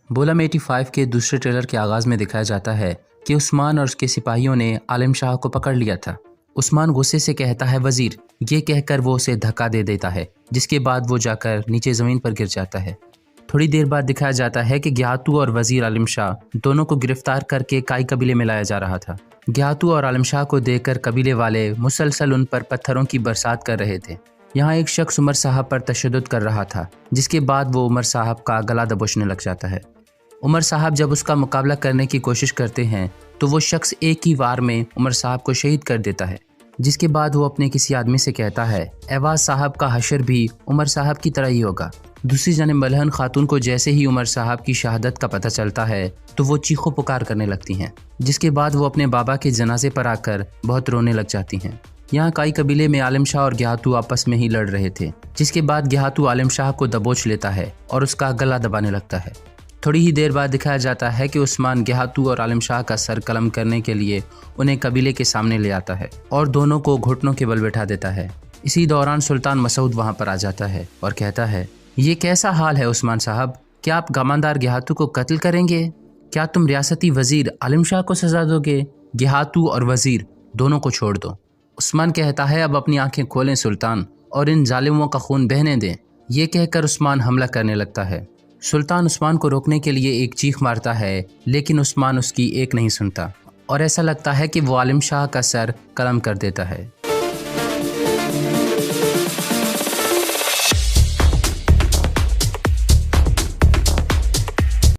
बोलम 85 के दूसरे ट्रेलर के आगाज में दिखाया जाता है कि उस्मान और उसके सिपाहियों ने आलिम शाह को पकड़ लिया था। उस्मान गुस्से से कहता है वजीर, ये कहकर वो उसे धक्का दे देता है, जिसके बाद वो जाकर नीचे जमीन पर गिर जाता है। थोड़ी देर बाद दिखाया जाता है कि गियातू और वजीर आलिम शाह दोनों को गिरफ्तार करके काई कबीले में लाया जा रहा था। गियातू और आलिम शाह को देखकर कबीले वाले मुसलसल उन पर पत्थरों की बरसात कर रहे थे। यहाँ एक शख्स उमर साहब पर तशद्दुद कर रहा था, जिसके बाद वो उमर साहब का गला दबोचने लग जाता है। उमर साहब जब उसका मुकाबला करने की कोशिश करते हैं तो वो शख्स एक ही वार में उमर साहब को शहीद कर देता है, जिसके बाद वो अपने किसी आदमी से कहता है एवाज साहब का हशर भी उमर साहब की तरह ही होगा। दूसरी जानिब मलहन खातून को जैसे ही उमर साहब की शहादत का पता चलता है तो वो चीखो पुकार करने लगती हैं, जिसके बाद वो अपने बाबा के जनाजे पर आकर बहुत रोने लग जाती हैं। यहाँ काई कबीले में आलिम शाह और गियातू आपस में ही लड़ रहे थे, जिसके बाद गियातू आलिम शाह को दबोच लेता है और उसका गला दबाने लगता है। थोड़ी ही देर बाद दिखाया जाता है कि उस्मान गियातू और आलिम शाह का सर कलम करने के लिए उन्हें कबीले के सामने ले आता है और दोनों को घुटनों के बल बैठा देता है। इसी दौरान सुल्तान मसूद वहां पर आ जाता है और कहता है, ये कैसा हाल है उस्मान साहब, क्या आप गमानदार गियातू को कत्ल करेंगे? क्या तुम रियासती वजीर आलिम शाह को सजा दोगे? गियातू और वजीर दोनों को छोड़ दो। उस्मान कहता है, अब अपनी आंखें खोलें सुल्तान और इन जालिमों का खून बहने दें। ये कहकर उस्मान हमला करने लगता है। सुल्तान उस्मान को रोकने के लिए एक चीख मारता है, लेकिन उस्मान उसकी एक नहीं सुनता और ऐसा लगता है कि वो आलिम शाह का सर कलम कर देता है।